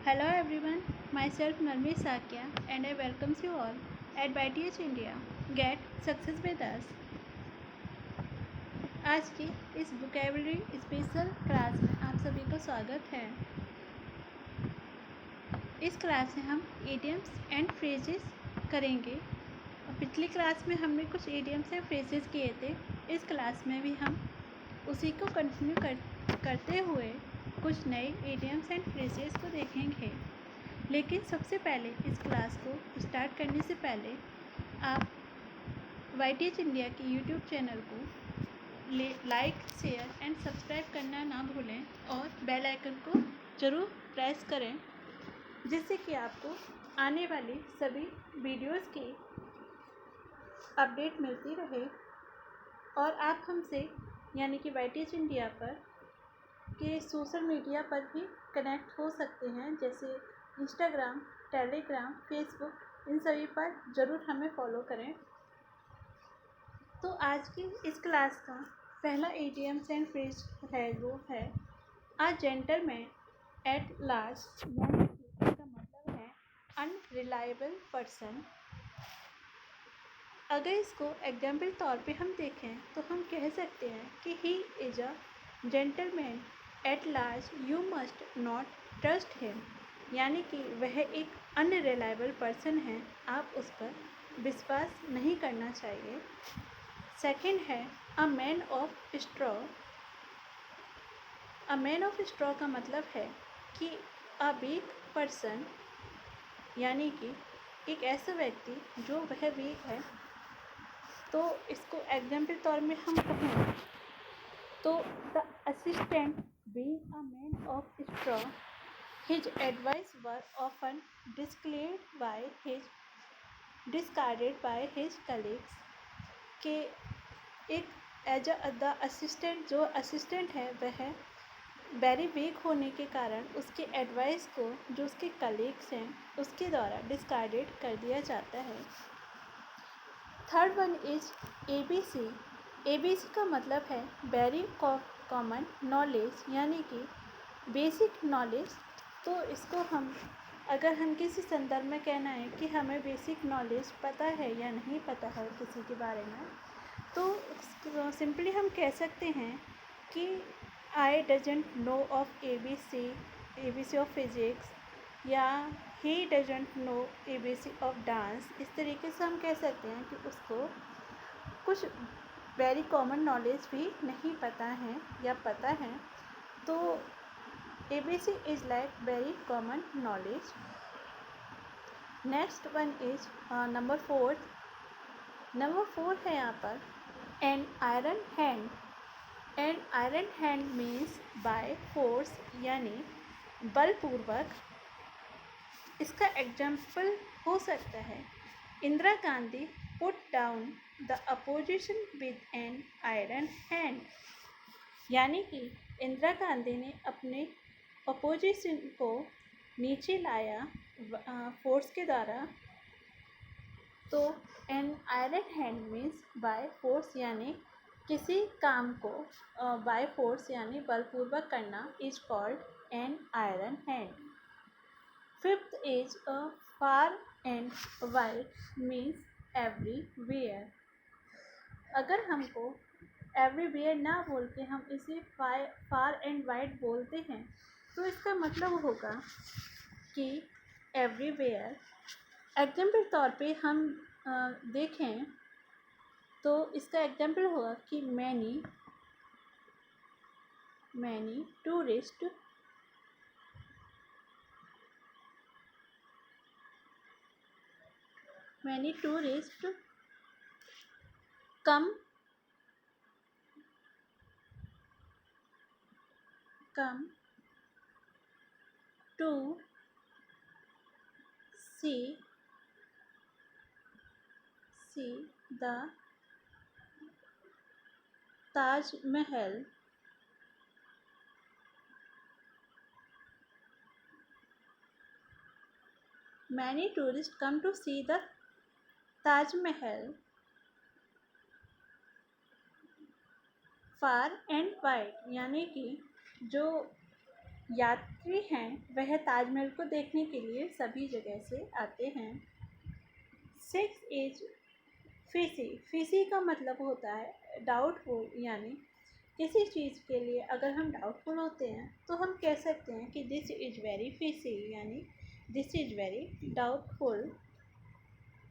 Hello everyone, myself Narmi Sakya and I welcomes you all at YTH India. Get success with us. आज की इस vocabulary special class में आप सभी का स्वागत है। इस क्लास में हम इडियम्स एंड फ्रेजेस करेंगे। पिछली क्लास में हमने कुछ इडियम्स एंड फ्रेजेस किए थे। इस क्लास में भी हम उसी को कंटिन्यू करते हुए कुछ नए इडियम्स एंड फ्रेजेस को देखेंगे। लेकिन सबसे पहले इस क्लास को स्टार्ट करने से पहले आप YTH इंडिया के यूट्यूब चैनल को लाइक, शेयर एंड सब्सक्राइब करना ना भूलें और बेल आइकन को ज़रूर प्रेस करें, जिससे कि आपको आने वाली सभी वीडियोस की अपडेट मिलती रहे और आप हमसे यानी कि YTH इंडिया पर के सोशल मीडिया पर भी कनेक्ट हो सकते हैं, जैसे इंस्टाग्राम, टेलीग्राम, फेसबुक, इन सभी पर ज़रूर हमें फॉलो करें। तो आज की इस क्लास का पहला इडियम्स एंड फ्रेज है वो है अ जेंटलमैन एट लास्ट, यानी कि इसका मतलब है अनरिलायबल पर्सन। अगर इसको एग्जाम्पल तौर पे हम देखें तो हम कह सकते हैं कि he is a gentleman at last, you must not trust him, यानी कि वह एक अनरिलायबल पर्सन है, आप उस पर विश्वास नहीं करना चाहिए। सेकंड है a man of straw. A man of straw का मतलब है कि अ वीक पर्सन, यानी कि एक ऐसा व्यक्ति जो वह वीक है। तो इसको एग्जाम्पल तौर में हम कहें तो the assistant being a man of straw, his advice were often discarded by his colleagues. के एक एज अ द असिस्टेंट, जो असिस्टेंट है वह वेरी वीक होने के कारण उसके एडवाइस को जो उसके कलीग्स हैं उसके द्वारा डिस्कार्डेड कर दिया जाता है। Third one is ABC। ABC का मतलब है वेरी कॉमन नॉलेज, यानी कि बेसिक नॉलेज। तो इसको हम अगर किसी संदर्भ में कहना है कि हमें बेसिक नॉलेज पता है या नहीं पता है किसी के बारे में, तो सिंपली हम कह सकते हैं कि I doesn't know of ABC of physics, या he doesn't know ABC of dance. इस तरीके से हम कह सकते हैं कि उसको कुछ वेरी कॉमन नॉलेज भी नहीं पता है या पता है। तो ABC is like very common knowledge. Next one is number 4 है यहाँ पर an iron hand. An iron hand means by force, यानी बलपूर्वक। इसका एग्जाम्पल हो सकता है Indira Gandhi put down the opposition with an iron hand, यानी कि इंदिरा गांधी ने अपने अपोजिशन को नीचे लाया फोर्स के द्वारा। तो an iron hand means by force, यानी किसी काम को बाय फोर्स यानी बलपूर्वक करना is called an iron hand. Fifth is a far and wide means everywhere. अगर हमको एवरीवेयर ना बोल के हम इसे फार एंड वाइड बोलते हैं तो इसका मतलब होगा कि एवरीवेयर। एग्जाम्पल तौर पे हम देखें तो इसका एग्जाम्पल होगा कि many tourist come to see the Taj Mahal. Many tourists come to see the Taj Mahal. Far and wide, यानी कि जो यात्री हैं वह ताजमहल को देखने के लिए सभी जगह से आते हैं। 6 इज फिशी। फिशी का मतलब होता है डाउटफुल, यानी किसी चीज़ के लिए अगर हम डाउटफुल होते हैं तो हम कह सकते हैं कि दिस इज़ वेरी फिशी, यानी this is very doubtful.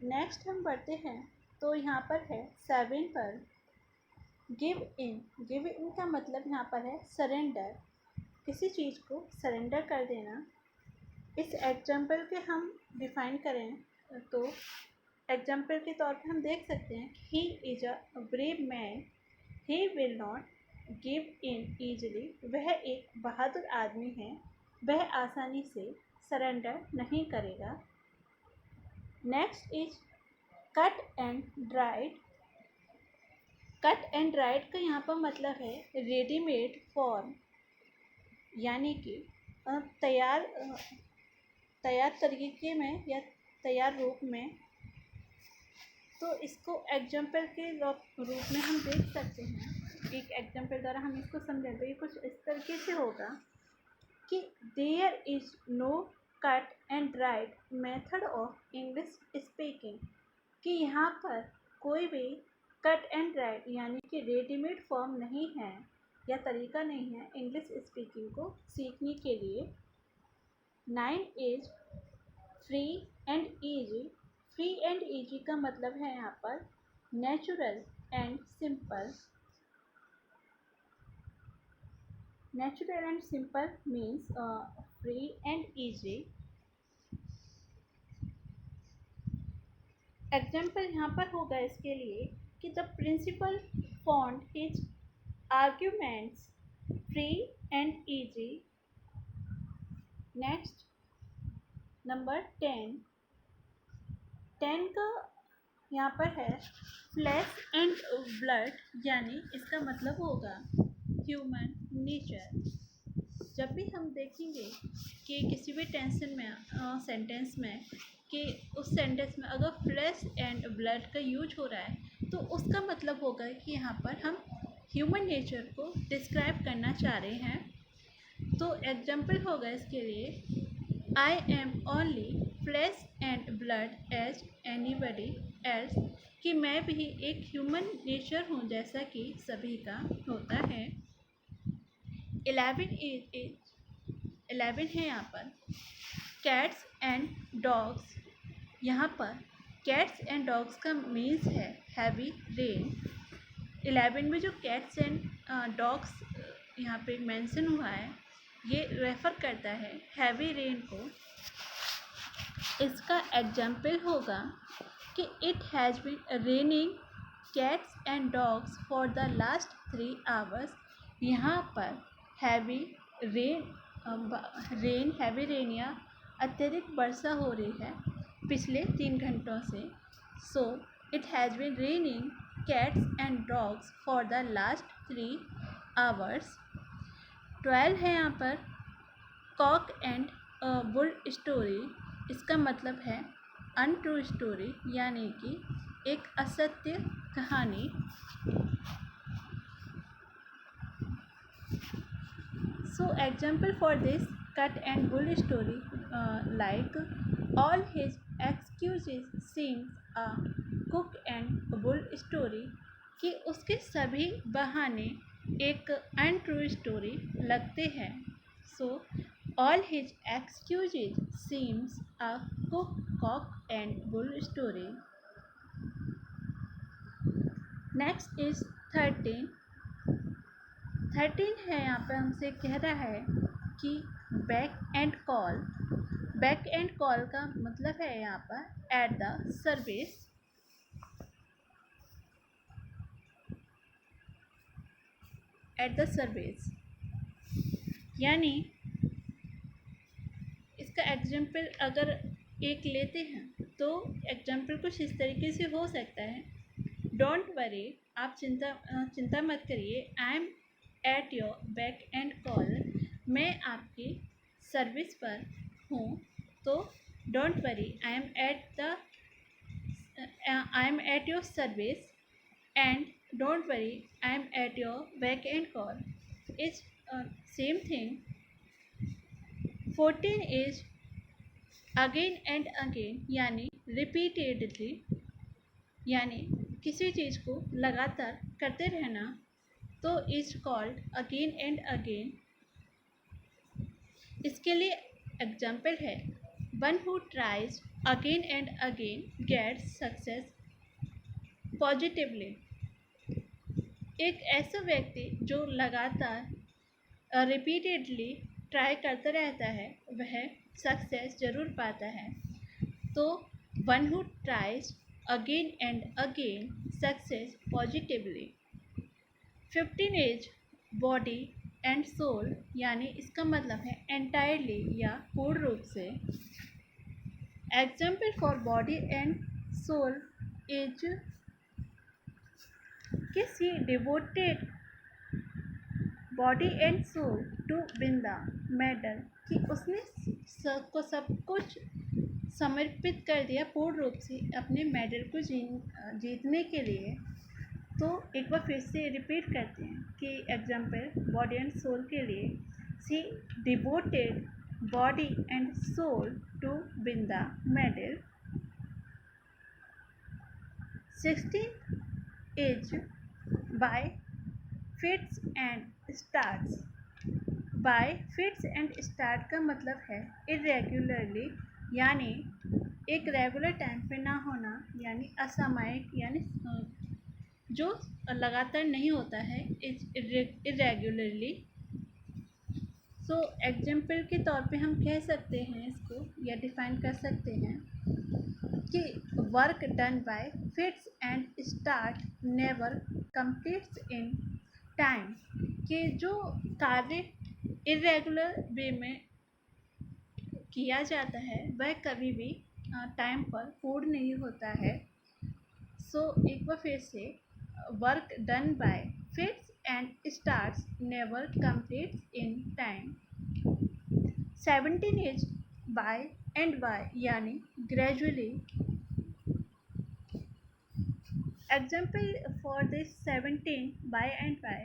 Next हम बढ़ते हैं तो यहाँ पर है 7 पर गिव इन। गिव इन का मतलब यहाँ पर है सरेंडर, किसी चीज़ को सरेंडर कर देना। इस एग्जाम्पल के हम डिफ़ाइन करें तो एग्जाम्पल के तौर पर हम देख सकते हैं he is a brave man, he will not give in easily. वह एक बहादुर आदमी है, वह आसानी से सरेंडर नहीं करेगा। Next is cut and dried. Cut and dried का यहाँ पर मतलब है रेडीमेड फॉर्म, यानी कि तैयार तरीके में या तैयार रूप में। तो इसको एग्जाम्पल के रूप में हम देख सकते हैं। एक एग्जाम्पल द्वारा हम इसको समझें तो ये कुछ इस तरीके से होगा कि there is no cut and dried method of English speaking, कि यहाँ पर कोई भी कट एंड ड्राइड यानी कि रेडीमेड फॉर्म नहीं है या तरीका नहीं है इंग्लिश स्पीकिंग को सीखने के लिए। 9 is free and easy. Free and easy का मतलब है यहाँ पर natural and simple. Natural and simple means free and easy. Example यहाँ पर होगा इसके लिए कि the principal found his arguments free and easy. Next number 10। 10 का यहाँ पर है फ्लैश एंड ब्लड, यानी इसका मतलब होगा ह्यूमन नेचर। जब भी हम देखेंगे कि किसी भी सेंटेंस में कि उस सेंटेंस में अगर फ्लैश एंड ब्लड का यूज हो रहा है तो उसका मतलब होगा कि यहाँ पर हम ह्यूमन नेचर को डिस्क्राइब करना चाह रहे हैं। तो एग्जाम्पल होगा इसके लिए I am only flesh and blood as anybody else, कि मैं भी एक ह्यूमन नेचर हूँ जैसा कि सभी का होता है। 11 है यहाँ पर कैट्स एंड डॉग्स। यहाँ पर कैट्स एंड डॉग्स का मीन्स है हैवी रेन। 11 में जो कैट्स एंड डॉग्स यहाँ पे मेंशन हुआ है ये रेफ़र करता है हैवी रेन को। इसका एग्जाम्पल होगा कि it has been raining cats and dogs for the last 3 hours. यहाँ पर हैवी रेन या अत्यधिक वर्षा हो रही है पिछले 3 घंटों से। So it has been raining cats and dogs for the last 3 hours. 12 है यहाँ पर कॉक एंड बुल स्टोरी। इसका मतलब है अनट्रू स्टोरी, यानी कि एक असत्य कहानी। So example for this cat and bull story like all his excuses seems a cook and bull story, कि उसके सभी बहाने एक अनट्रू स्टोरी लगते हैं। So all his excuses seems a cock and bull story. Next is 13 है यहाँ पे हमसे कह रहा है कि back and call. Back and call का मतलब है यहाँ पर at the service. At the service यानी इसका एग्जाम्पल अगर एक लेते हैं तो एग्जाम्पल कुछ इस तरीके से हो सकता है। डोंट वरी, आप चिंता मत करिए। I am at your beck and call, मैं आपकी सर्विस पर हूँ। तो don't worry, I am at your service and don't worry, I am at your beck and call is same thing. 14 is again and again यानी repeatedly, यानी किसी चीज़ को लगातार करते रहना, तो is called again and again. इसके लिए एग्जाम्पल है, one who tries again and again gets success positively. एक ऐसा व्यक्ति जो लगातार रिपीटेडली ट्राई करता रहता है वह सक्सेस ज़रूर पाता है। तो one who tries again and again success positively. 15 is body and soul, यानी इसका मतलब है एंटायरली या पूर्ण रूप से। Example for body and soul is किसी devoted body and soul to win the medal, कि उसने सब कुछ समर्पित कर दिया पूर्ण रूप से अपने मेडल को जीतने के लिए। तो एक बार फिर से रिपीट करते हैं कि एग्जाम्पल बॉडी एंड सोल के लिए, see devoted body and soul to win the medal. 16 is by fits and starts. By fits and start का मतलब है इरेगुलरली, यानी एक रेगुलर टाइम पे ना होना, यानी असामयिक, यानी जो लगातार नहीं होता है, इरेगुलरली। सो एग्जाम्पल के तौर पे हम कह सकते हैं इसको या डिफाइन कर सकते हैं कि work done by fits and start never completes in time, कि जो कार्य इरेगुलर वे में किया जाता है वह कभी भी टाइम पर पूर्ण नहीं होता है। सो एक बार फिर से, work done by fits and starts never completes in time. 17 is by and by, यानी gradually. Example for this 17 by and by.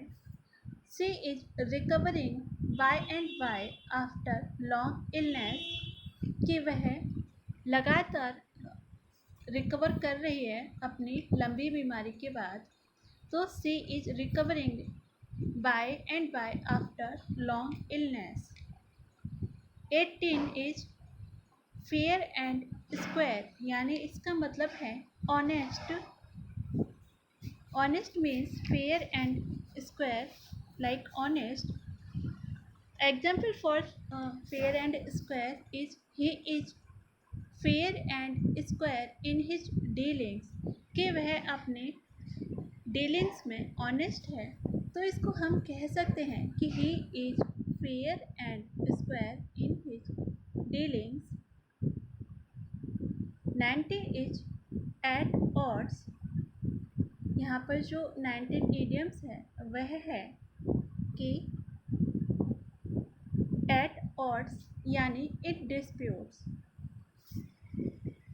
She is recovering by and by after long illness, कि वह लगातार रिकवर कर रही है अपनी लंबी बीमारी के बाद। तो she is recovering by and by after long illness. 18 is fair and square, यानी इसका मतलब है honest. Honest means fair and square, like honest. Example for fair and square is, he is fair and square in his dealings, कि वह अपने dealings में honest है। तो इसको हम कह सकते हैं कि he is fair and square in his dealings. 90 is at odds, यहाँ पर जो 19 इडियम्स है वह है कि एट ऑड्स, यानी इट डिस्प्यूट्स।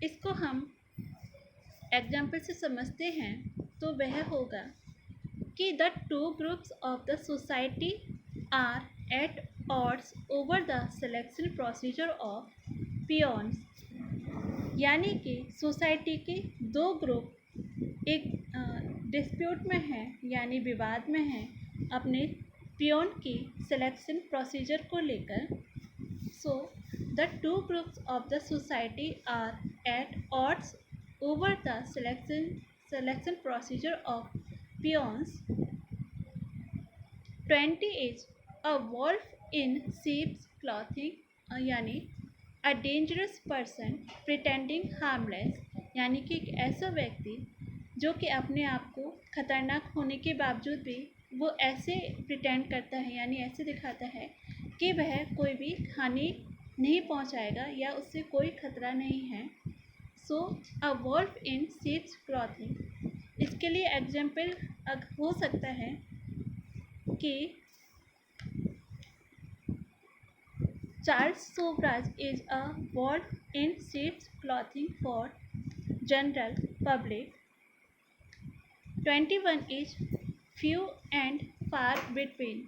इसको हम एग्जाम्पल से समझते हैं तो वह होगा कि the two groups of the society are at odds over the selection procedure of peons, यानी कि सोसाइटी के दो ग्रुप एक डिस्प्यूट में है, यानी विवाद में है अपने पियोन की सिलेक्शन प्रोसीजर को लेकर। So the two groups of the society are at odds over the selection procedure of peons. 20 is a wolf in sheep's clothing, यानी a dangerous person pretending harmless, यानी कि एक ऐसा व्यक्ति जो कि अपने आप को खतरनाक होने के बावजूद भी वो ऐसे प्रिटेंड करता है, यानी ऐसे दिखाता है कि वह कोई भी हानि नहीं पहुंचाएगा या उससे कोई खतरा नहीं है। So a wolf in sheep's clothing. इसके लिए एग्जाम्पल हो सकता है कि Charles Sobhraj is a wolf in sheep's clothing for general public. 21 is few and far between,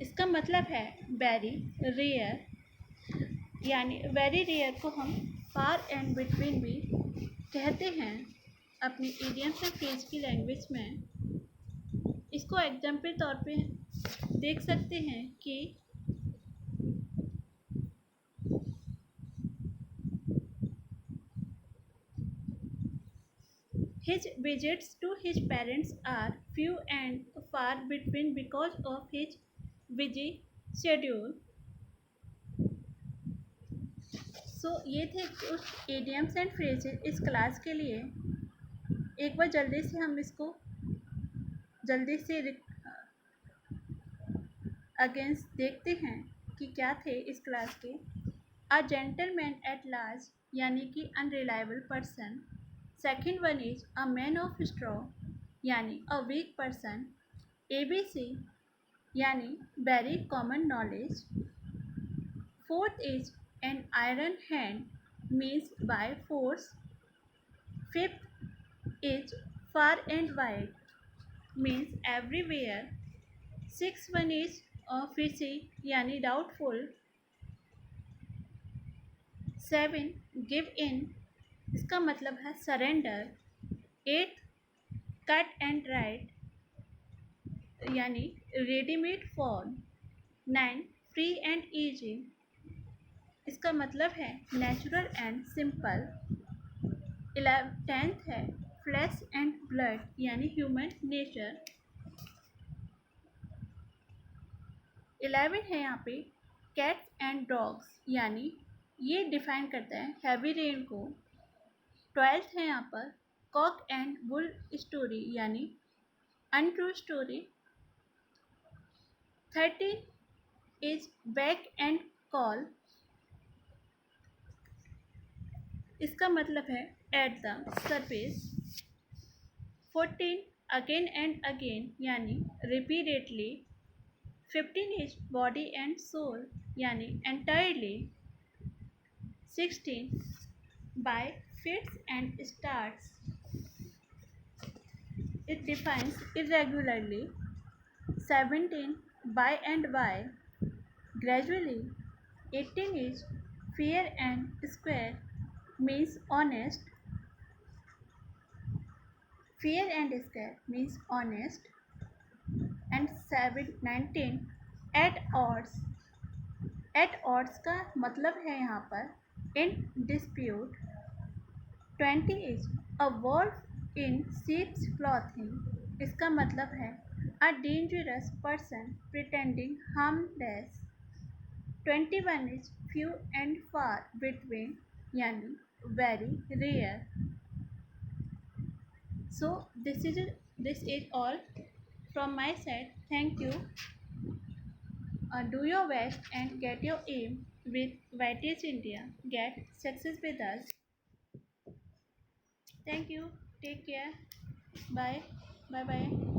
इसका मतलब है वेरी रेयर। यानी वेरी रेयर को हम फार एंड बिटवीन भी कहते हैं अपनी इडियम्स एंड फ्रेज की लैंग्वेज में। इसको एग्जाम्पल तौर पे देख सकते हैं कि his visits to his parents are few and far between because of his busy schedule। ये थे कुछ idioms एंड phrases इस क्लास के लिए। एक बार जल्दी से हम इसको जल्दी से अगेंस्ट देखते हैं कि क्या थे इस क्लास के। अ जेंटलमैन एट लार्ज यानी कि unreliable person. Second one is a man of straw यानी अ वीक पर्सन। ABC यानी very common knowledge. Fourth is an iron hand means by force. Fifth is far and wide means everywhere. Six one is fishy यानी doubtful. 7 give in इसका मतलब है surrender. 8 cut and right यानी readymade form. 9 free and easy इसका मतलब है natural and simple. 10th है flash and blood यानी ह्यूमन नेचर। 11 है यहाँ पे कैट्स एंड डॉग्स यानी ये डिफाइन करता है हैवी रेन को। 12th है यहाँ पर कॉक एंड बुल स्टोरी यानी untrue story. 13 is back and call इसका मतलब है at the surface. 14 again and again यानी repeatedly. 15 is body and soul यानी entirely. 16 by fits and starts it defines irregularly। 17 by and by gradually। 18 is fair and square means honest। fair and square means honest। and 19 at odds। at odds का मतलब है यहाँ पर in dispute। 20 is a wolf in sheep's clothing इसका मतलब है a dangerous person pretending harmless। 21 is few and far between यानी very rare। So this is all from my side। Thank you। Do your best and get your aim with YTH India। Get success with us। Thank you। Take care। Bye bye।